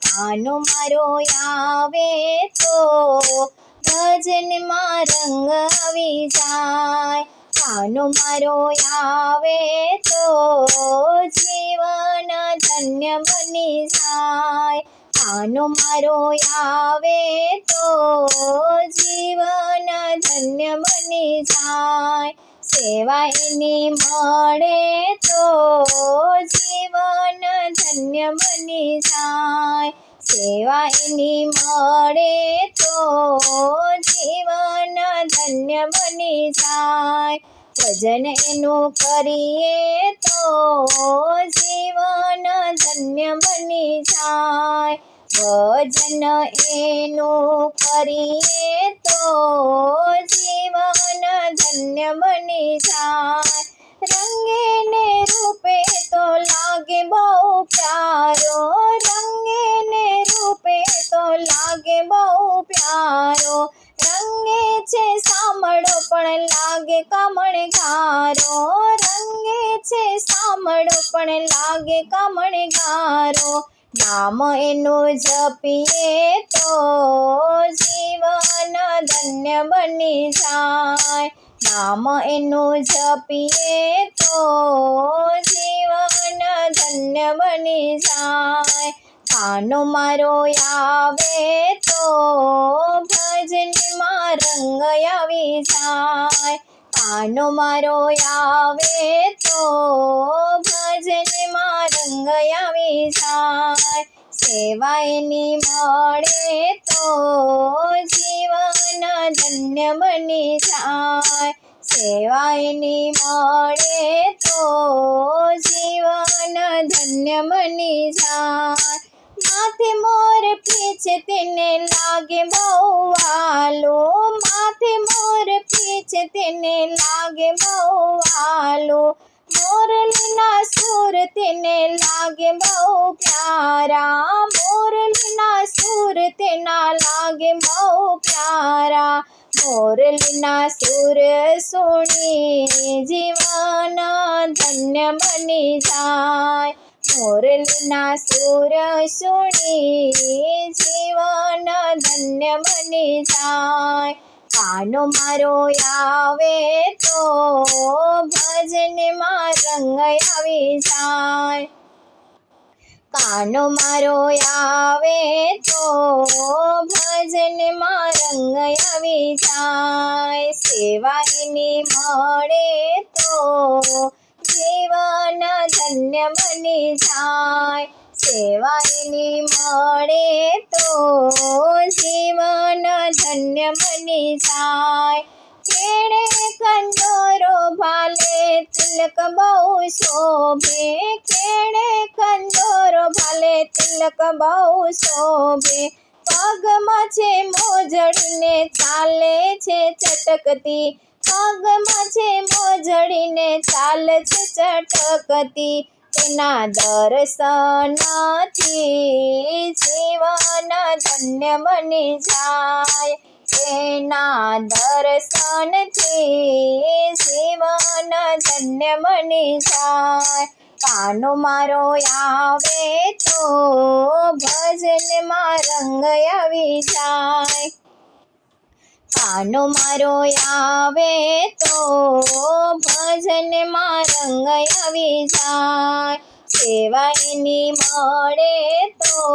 કાનો મારો આવે તો ભજનમાં રંગ આવી જાય। કાનો મારો આવે તો જીવન ધન્ય બની જાય। કાનો મારો આવે તો જીવન ધન્ય બની જાય। સેવા એની મળે તો જીવન ધન્ય બની જાય। સેવા એની મળે તો જીવન ધન્ય બની જાય। ભજન એનું કરીએ તો જીવન ધન્ય બની જાય। ભજન એનું કરીએ તો જીવન ધન્ય બની જાય। રંગે ને રૂપે તો લાગે બહુ પ્યારો, રંગે ને રૂપે તો લાગે બહુ પ્યારો। રંગે છે સામળો પણ લાગે કામણગારો, રંગે છે સામળો પણ લાગે કામણગારો। નામ એનું જપીએ તો જીવન ધન્ય બની જાય। નામ એનું જપીએ તો જીવન ધન્ય બની જાય। કાનો મારો આવે તો ભજનમાં રંગ આવી જાય। કાનો મારો આવે તો ભજનમાં રંગ આવી જાય। સેવા એની મળે તો જીવન ધન્ય બની જાય। સેવા એની મળે તો જીવન ધન્ય બની જાય। માથે મોર પીછે તેને લાગે બહુ વાલો, માથે મોર પીછે તેને લાગે બહુ વાલો। મોરલીના સૂર તેને લાગે બહુ પ્યારા, મોરલીના સૂર તેના લાગે બહુ પ્યારા। મોરલીના સૂર સુણી જીવન ધન્ય બની જાય। મોરલીના સૂર સુણી જીવન ધન્ય બની જાય। કાનો મારો આવે તો ભજનમાં રંગ આવી જાય। કાનો મારો આવે તો ભજનમાં રંગ આવી જાય। સેવા એની મળે તો જીવન ધન્ય બની જાય। સેવા એની મળે તો જીવન ધન્ય બની જાય। કેળે કંદોરો ભાલે તિલક બહુ શોભે, કેળે કંદોરો ભાલે તિલક બહુ શોભે। પગમાં છે મોજડીને ચાલે છે ચટકતી, પગમાં છે મોજડીને ચાલે છે ચટકતી। તેના દર્શનથી જીવન ધન્ય બની જાય। તેના દર્શનથી જીવન ધન્ય બની જાય। કાનો મારો આવે તો ભજનમાં રંગ આવી જાય। કાનો મારો આવે તો ભજનમાં રંગ આવી જાય। સેવા એની મળે તો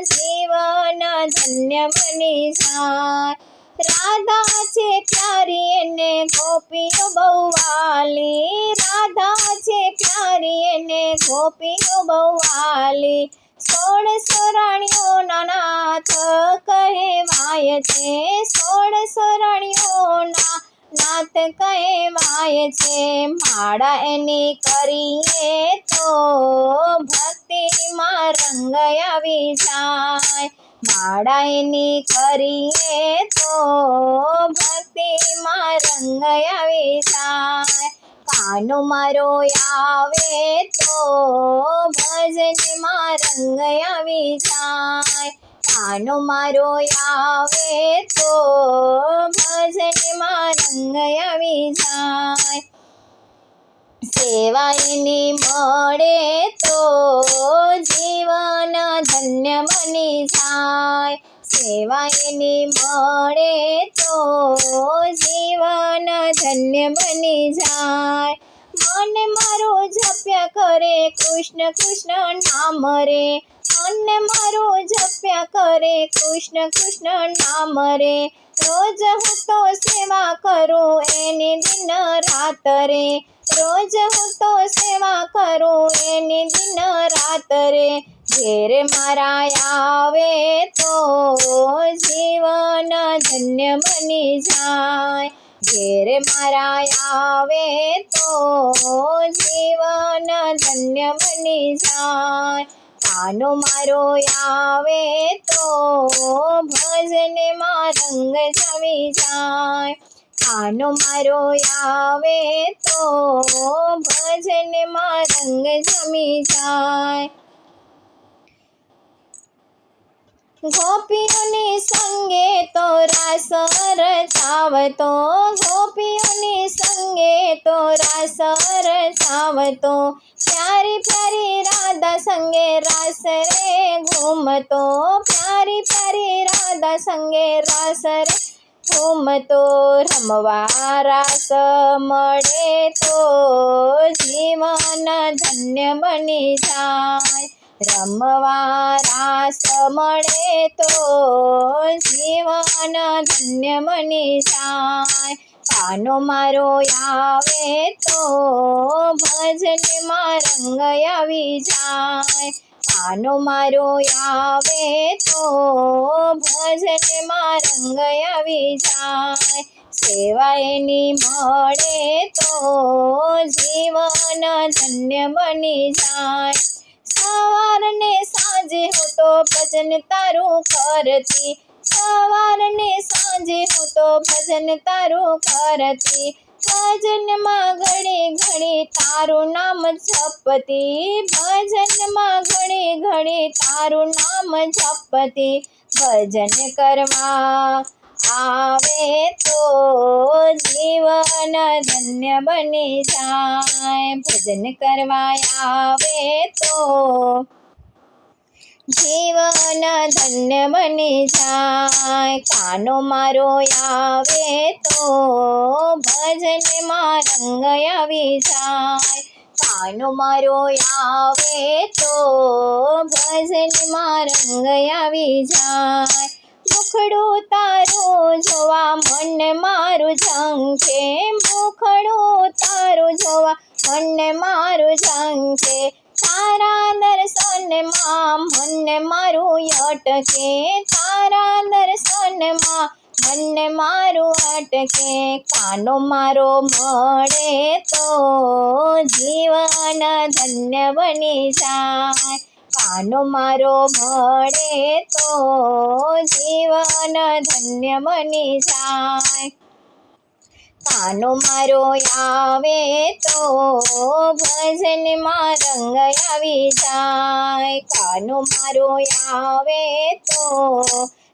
જીવન ધન્ય બની જાય। રાધા છે પ્યારી એને ગોપીઓ બહુ વાલી, રાધા છે પ્યારી એને ગોપીઓ બહુ વાલી। 16 રાણીઓના નાથ કહેવાય છે, 16 રાણીઓના નાથ કહેવાય છે। માળા એની કરીએ તો ભક્તિમાં રંગ આવી જાય। માળા એની કરીએ તો ભક્તિમાં રંગ આવી જાય। કાનો મારો આવે તો ભજનમાં રંગ આવી જાય। કાનો મારો આવે તો ભજનમાં રંગ આવી જાય। સેવા એની મળે તો જીવન ધન્ય બની જાય, સેવા એની મળે તો જીવન ધન્ય બની જાય। મન મારું જપ્યા કરે કૃષ્ણ કૃષ્ણ નામ રે, મન મારું જપ્યા કરે કૃષ્ણ કૃષ્ણ નામ રે, રોજ હું તો સેવા કરું એની દિન રાત રે, રોજ હું તો સેવા કરું એની દિન રાત રે, ઘેર મારા આવે તો જીવન ધન્ય બની જાય, ઘેર મારા આવે તો જીવન ધન્ય બની જાય। કાનો મારો આવે તો ભજનમાં રંગ જમી જાય, કાનો મારો આવે તો ભજનમાં રંગ જમી જાય। ગોપીઓની સંગે તો રાસ રચાવતો, ગોપીઓની સંગે તો રાસ રચાવતો, પ્યારી પ્યારી રાધા સંગે રાસ રે ઘૂમતો, પ્યારી પ્યારી રાધા સંગે રાસ રે ઘૂમતો, રમવા રાસ મળે તો જીવન ધન્ય બની જાય, રમવા રાસ મળે તો જીવન ધન્ય બની જાય। કાનો મારો આવે તો ભજનમાં રંગ આવી જાય, કાનો મારો આવે તો ભજનમાં રંગ આવી જાય, સેવા એની મળે તો જીવન ધન્ય બની જાય। સવારને સાંજે હું તો ભજન તારું કરતી, સવારને સાંજે હું તો ભજન તારું કરતી, ભજનમાં ઘડી ઘડી તારું નામ જપતી, ભજનમાં ઘડી ઘડી તારું નામ જપતી, ભજન કરવા આવે તો જીવન ધન્ય બની જાય, ભજન કરવા આવે તો જીવન ધન્ય બની જાય। કાનો મારો આવે તો ભજનમાં રંગ આવી જાય, કાનો મારો આવે તો ભજનમાં રંગ આવી જાય। મુખડું તારું જોવા મન મારું ઝંખે, મુખડું તારું જોવા મન મારું ઝંખે, તારા દર્શનમાં મન મારું અટકે, તારા દર્શનમાં મન મારું અટકે, કાનો મારો મળે તો જીવન ધન્ય બની જાય, કાનો મારો મળે તો જીવન ધન્ય બની જાય। કાનો મારો આવે તો ભજનમાં રંગ આવી જાય, કાનો મારો આવે તો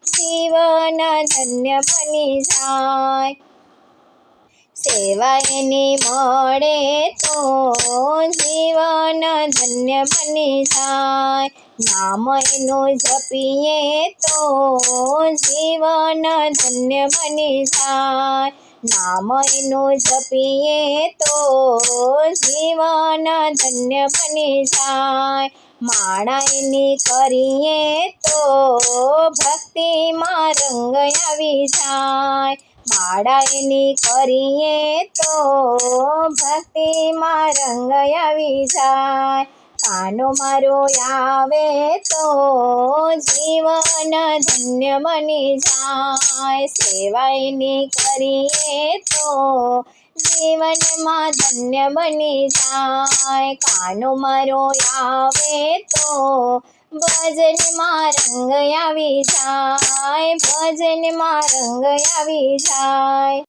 જીવન ધન્ય બની જાય। સેવા એની મળે તો જીવન ધન્ય બની જાય, નામ એનું જપીએ તો જીવન ધન્ય બની જાય, નામ એનું જપીએ તો જીવન ધન્ય બની જાય। માળા એની કરીએ તો ભક્તિમાં રંગ આવી જાય, માળા એની કરીએ તો ભક્તિમાં રંગ આવી જાય। કાનો મારો આવે તો જીવન ધન્ય બની જાય, સેવા એની કરીએ તો જીવનમાં ધન્ય બની જાય। કાનો મારો આવે તો ભજનમાં રંગ આવી જાય, ભજનમાં રંગ આવી જાય।